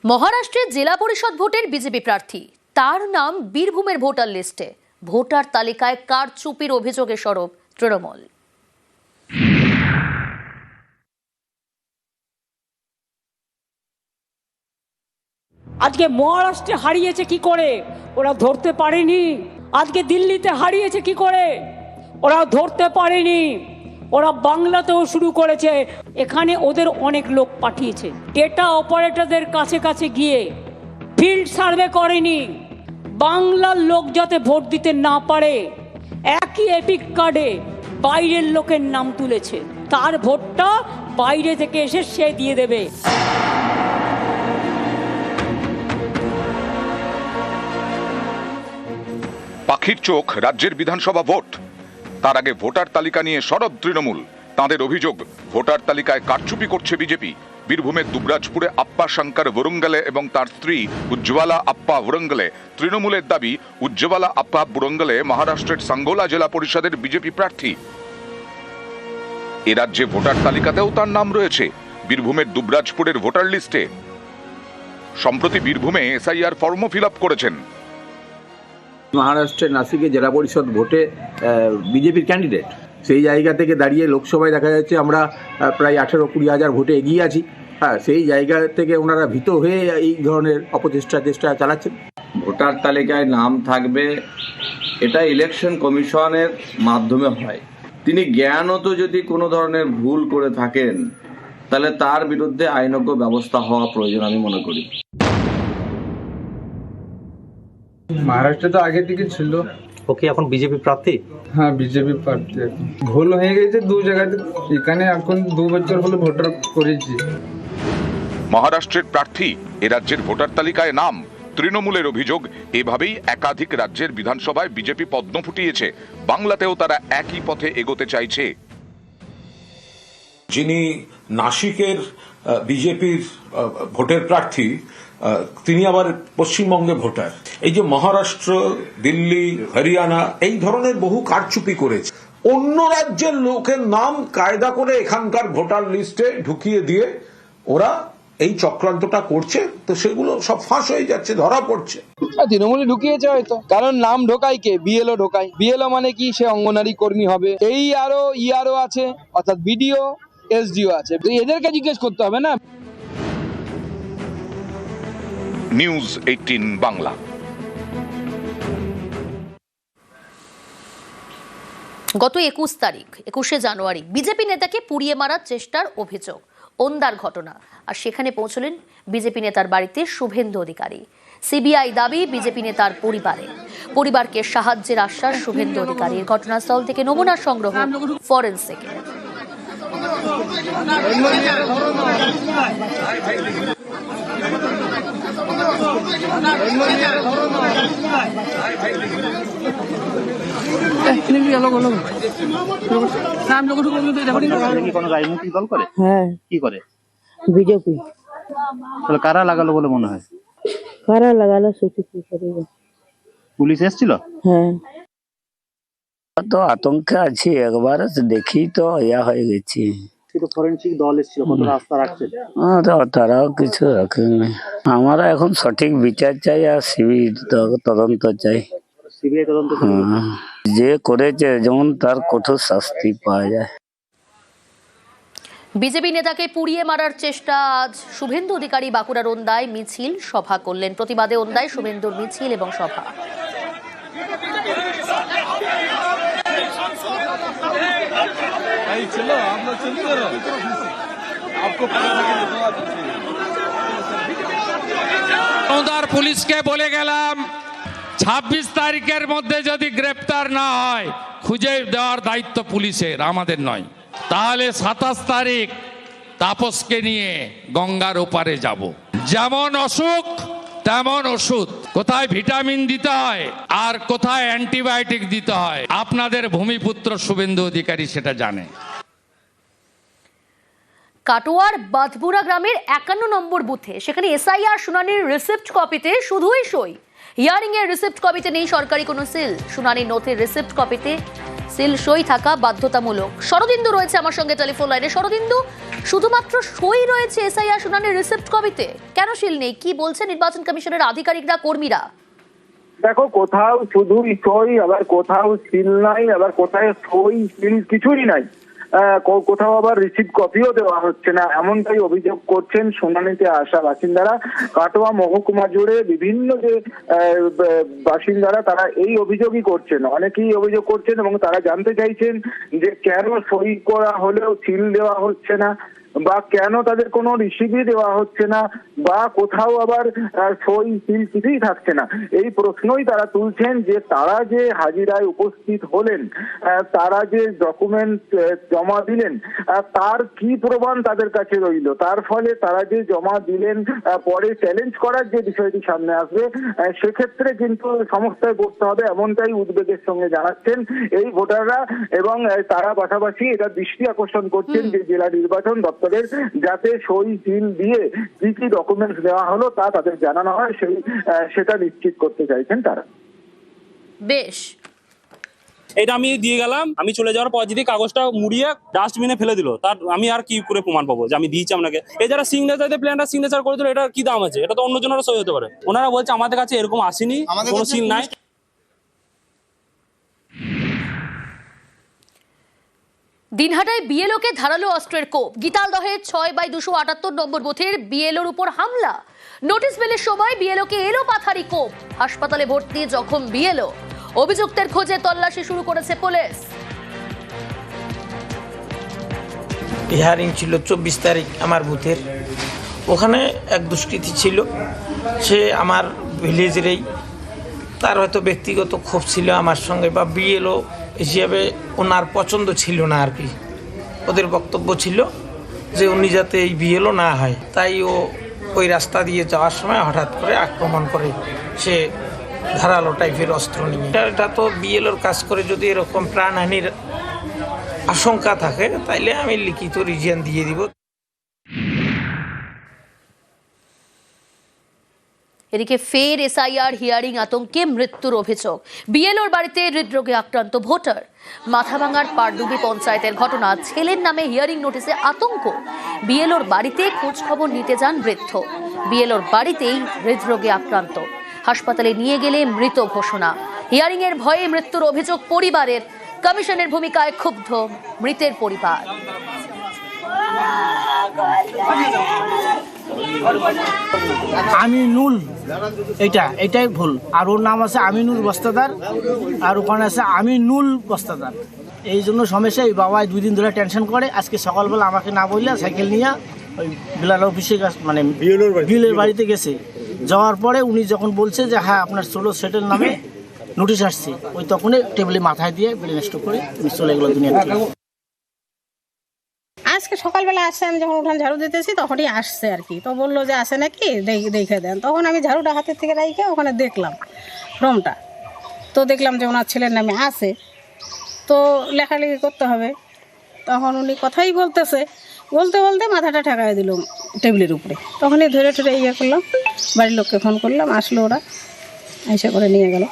মহারাষ্ট্রে জেলা পরিষদ ভোটের বিজেপি প্রার্থী, তার নাম বীরভূমের ভোটার লিস্টে। ভোটার তালিকায় কারচুপির অভিযোগে সরব তৃণমূল। আজকে মহারাষ্ট্রে হারিয়েছে কি করে ওরা ধরতে পারেনি। আজকে দিল্লিতে হারিয়েছে কি করে ওরা ধরতে পারেনি। ওরা বাংলাতেও শুরু করেছে। এখানে ওদের অনেক লোক পাঠিয়েছে, ডেটা অপারেটরদের কাছে কাছে গিয়ে ফিল্ড সার্ভে করেনি। বাংলার লোক যাতে ভোট দিতে না পারে, একই এপিক কার্ডে বাইরের লোকের নাম তুলেছে। তার ভোটটা বাইরে থেকে এসে সে দিয়ে দেবে। পাখির চোখ রাজ্যের বিধানসভা ভোট। তার আগে ভোটার তালিকা নিয়ে সরব তৃণমূল। তাঁদের অভিযোগ, ভোটার তালিকায় কারচুপি করছে বিজেপি। বীরভূমের দুবরাজপুরে আপ্পা শঙ্কর বুরঙ্গলে এবং তার স্ত্রী উজ্জ্বলা আপ্পা বুরঙ্গলে। তৃণমূলের দাবি, উজ্জ্বলা আপ্পা বুরঙ্গলে মহারাষ্ট্রের সাঙ্গোলা জেলা পরিষদের বিজেপি প্রার্থী। এ রাজ্যে ভোটার তালিকাতেও তার নাম রয়েছে, বীরভূমের দুবরাজপুরের ভোটার লিস্টে। সম্প্রতি বীরভূমে এসআইআর ফর্মও ফিল আপ করেছেন। মহারাষ্ট্রের নাসিকে জেলা পরিষদ ভোটে বিজেপির ক্যান্ডিডেট, সেই জায়গা থেকে দাঁড়িয়ে লোকসভায় দেখা যাচ্ছে আমরা প্রায় 18-20 হাজার ভোটে এগিয়ে আছি। সেই জায়গা থেকে ওনারা ভীত হয়ে এই ধরনের চেষ্টা চালাচ্ছেন। ভোটার তালিকায় নাম থাকবে, এটা ইলেকশন কমিশনের মাধ্যমে হয়। তিনি জ্ঞানত যদি কোনো ধরনের ভুল করে থাকেন, তাহলে তার বিরুদ্ধে আইনজ্ঞ ব্যবস্থা হওয়া প্রয়োজন আমি মনে করি। মহারাষ্ট্রে তো আগে থেকে ছিল। ও কি এখন বিজেপি প্রার্থী? হ্যাঁ, বিজেপি প্রার্থী। ভুল হয়ে গেছে দু জায়গাতে। এখানে এখন 2 বছর হলো ভোটার করেছি। মহারাষ্ট্রের প্রার্থী, এ রাজ্যের ভোটার তালিকায় নাম। তৃণমূলের অভিযোগ, এভাবেই একাধিক রাজ্যের বিধানসভায় বিজেপি পদ্ম ফুটিয়েছে। বাংলাতেও তারা একই পথে এগোতে চাইছে। যিনি নাসিকের বিজেপির ভোটের প্রার্থী, তিনি আবার পশ্চিমবঙ্গে ভোটার। এই যে মহারাষ্ট্র, দিল্লি, হরিয়ানা এই ধরনের বহু কারচুপি করেছে। অন্য রাজ্যের লোকের নাম কায়দা করে এখানকার ভোটার লিস্টে ঢুকিয়ে দিয়ে ওরা এই চক্রান্তটা করছে। তো সেগুলো সব ফাঁস হয়ে যাচ্ছে, ধরা পড়ছে। তৃণমূলে ঢুকিয়েছে হয়তো, কারণ নাম ঢোকায় কে? বিএলও ঢোকায়। বিএলও মানে কি? সে অঙ্গনারী কর্মী হবে। এই আরো ইআরও আছে, অর্থাৎ বিডিও, এসডিও আছে। এদেরকে জিজ্ঞেস করতে হবে না। নিউজ 18 বাংলা। গত 21শে জানুয়ারি বিজেপি নেতাকে পুড়িয়ে মারার চেষ্টার অভিযোগ, ওন্দার ঘটনা। আর সেখানে পৌঁছলেন বিজেপি নেতার বাড়িতে শুভেন্দু অধিকারী। সিবিআই দাবি, বিজেপি নেতার পরিবারকে সাহায্যের আশ্বাস শুভেন্দু অধিকারীর। ঘটনাস্থল থেকে নমুনা সংগ্রহ ফরেনসিকে। কোনো রাজনৈতিক দল করে? হ্যাঁ। কি করে? বিজেপি। তাহলে কারা লাগালো বলে মনে হয়? কারা লাগালো সেটি কি করে? পুলিশ এসেছিল? হ্যাঁ। তো আতঙ্কে আছি, একবার দেখি তো ইয়া হয়ে গেছি। ফরেনসিক দল এসেছিল, কত রাস্তা রাখছে? তারাও কিছু রাখেনি। আমরা এখন সঠিক বিচার চাই আর সিবিআই তদন্ত চাই। সিবিআই তদন্ত যে করেছে যেমন তার কঠোর শাস্তি পাওয়া যায়। বিজেপি নেতাকে পুড়িয়ে মারার চেষ্টা। আজ শুভেন্দু অধিকারী বাঁকুড়ার ওন্দায় মিছিল সভা করলেন। প্রতিবাদে ওন্দায় শুভেন্দুর মিছিল এবং সভা। পুলিশকে বলে গেলাম, 26 তারিখের মধ্যে যদি গ্রেপ্তার না হয়, খুঁজে দেওয়ার দায়িত্ব পুলিশের, আমাদের নয়। তাহলে 27 তারিখ তাপসকে নিয়ে গঙ্গার ওপারে যাব। যেমন অসুখ তেমন ওষুধ, কোথায় ভিটামিন দিতে হয় আর কোথায় অ্যান্টিবায়োটিক দিতে হয়, আপনাদের ভূমিপুত্র শুভেন্দু অধিকারী সেটা জানে। কাটোয়ার বাদপুরা গ্রামের 51 নম্বর বুথে সেখানে এসআইআর শুনানির রিসিপ্ট কপিতে শুধুই সই। হিয়ারিং এর রিসিপ্ট কপিতে নেই সরকারি কোনো সিল। শুনানির নথির রিসিপ্ট কপিতে সিল সই থাকা বাধ্যতামূলক। শরদিন্দু রয়েছে আমার সঙ্গে টেলিফোন লাইনে। শরদিন্দু, শুধুমাত্র সই রয়েছে এসআইআর শুনানির রিসিপ্ট কপিতে, কেন সিল নেই? কি বলছে নির্বাচন কমিশনের আধিকারিকরা, কর্মীরা? দেখো, কোথাও শুধুই সই, আবার কোথাও সিল নাই, আবার কোথায় সই সিল কিছুই নাই, কোথাও আবার রিসিপ্ট কপিও দেওয়া হচ্ছে না, এমনটাই অভিযোগ করছেন শুনানিতে আসা বাসিন্দারা। কাটোয়া মহকুমা জুড়ে বিভিন্ন যে বাসিন্দারা তারা এই অভিযোগই করছেন, অনেকেই অভিযোগ করছেন এবং তারা জানতে চাইছেন যে কেন সই করা হলেও সিল দেওয়া হচ্ছে না, বা কেন তাদের কোনো রিসিভই দেওয়া হচ্ছে না, বা কোথাও আবার সই সিল কিছুই থাকছে না। এই প্রশ্নই তারা তুলছেন যে তারা যে হাজিরায় উপস্থিত হলেন, তারা যে ডকুমেন্ট জমা দিলেন, তার কি প্রমাণ তাদের কাছে রইল? তার ফলে তারা যে জমা দিলেন পরে চ্যালেঞ্জ করার যে বিষয়টি সামনে আসবে, সেক্ষেত্রে কিন্তু সমস্যায় পড়তে হবে, এমনটাই উদ্বেগের সঙ্গে জানাচ্ছেন এই ভোটাররা। এবং তারা পাশাপাশি এটা দৃষ্টি আকর্ষণ করছেন যে জেলা নির্বাচন দপ্তরের যাতে সই সিল দিয়ে কি কি ডকুমেন্টস দেওয়া হলো তা তাদের জানানো হয়, সেটা নিশ্চিত করতে চাইছেন তারা। বেশ, এটা আমি দিয়ে গেলাম, আমি চলে যাওয়ার পর যদি কাগজটা মুড়িয়ে ডাস্টবিনে ফেলে দিল, তার আমি আর কি করে প্রমাণ পাবো যে আমি দিয়েছি আপনাকে? এই যারা সিগনেচার দিয়ে প্ল্যানটা সিগনেচার করে দিল, এটা কি দাম আছে? এটা তো অন্য জনেরও সই হতে পারে। ওনারা বলছে আমাদের কাছে এরকম আসেনি, কোনো সিল নাই। দিনহাটায় বিএলওকে ধারালো অস্ত্রের কোপ, গীতালদহে 6/278 নম্বর বুথের বিএলওর উপর হামলা। নোটিশ পেলের সময় বিএলওকে এলো পাথারি কোপ, হাসপাতালে ভর্তি জখম বিএলও। অভিযুক্তের খোঁজে তল্লাশি শুরু করেছে পুলিশ। হিয়ারিং ছিল 24 তারিখ আমার বুথের। ওখানে এক দুষ্কৃতী ছিল, সে আমার ভিলেজেরই, তার হয়তো ব্যক্তিগত ক্ষোভ ছিল আমার সঙ্গে, বা বিএলও হিসেবে ওনার পছন্দ ছিল না আর কি। ওদের বক্তব্য ছিল যে উনি যাতে এই বিএলও না হয়, তাই ও ওই রাস্তা দিয়ে যাওয়ার সময় হঠাৎ করে আক্রমণ করে, সে ধারালো টাইপের অস্ত্র নিয়ে। এটা তো বিএলওর কাজ করে যদি এরকম প্রাণহানির আশঙ্কা থাকে, তাইলে আমি লিখিত রিজিয়ন দিয়ে দিব। এদিকে ফের এসআইআর হিয়ারিং আতঙ্কে মৃত্যুর অভিযোগ। বিএলওর বাড়িতে হৃদরোগে আক্রান্ত ভোটার। মাথাভাঙার পারডুবি পঞ্চায়েতের ঘটনা, ছেলের নামে হিয়ারিং নোটিশে আতঙ্ক। বিএলওর বাড়িতে খোঁজ খবর নিতে যান বৃদ্ধ, বিএলওর বাড়িতেই হৃদরোগে আক্রান্ত, হাসপাতালে নিয়ে গেলে মৃত ঘোষণা। হিয়ারিং এর ভয়ে মৃত্যুর অভিযোগ পরিবারের, কমিশনের ভূমিকায় ক্ষুব্ধ মৃতের পরিবার। আমিনুল, এটাই ভুল। আর ওর নাম আছে আমিনুল বস্তাদার, আর ওখানে আছে আমিনুল বস্তাদার। এই জন্য সমস্যা। এই বাবা 2 দিন ধরে টেনশন করে। আজকে সকালবেলা আমাকে না বললে সাইকেল নিয়ে ওই বিলাল অফিসে মানে বিএলওর বাড়িতে গেছে। যাওয়ার পরে উনি যখন বলছে যে হ্যাঁ আপনার ষোলো সেটের নামে নোটিশ আসছে, ওই তখনই টেবিলে মাথায় দিয়ে ব্রেন স্ট্রোক করে উনি চলে গেল দুনিয়া থেকে। আজকে সকালবেলা আসছে, আমি যখন উঠান ঝাড়ু দিতেছি তখনই আসছে আর কি। তো বললো যে আসে নাকি দেখে দেন। তখন আমি ঝাড়ুটা হাতের থেকে রাইখে ওখানে দেখলাম ফর্মটা, তো দেখলাম যে ওনার ছেলের নামে আছে, তো লেখালেখি করতে হবে। তখন উনি কথাই বলতে বলতে মাথাটা ঠেকায় দিল টেবিলের উপরে। তখনই ধরে ইয়ে করলাম, বাড়ির লোককে ফোন করলাম, আসলো ওরা, এসে করে নিয়ে গেল।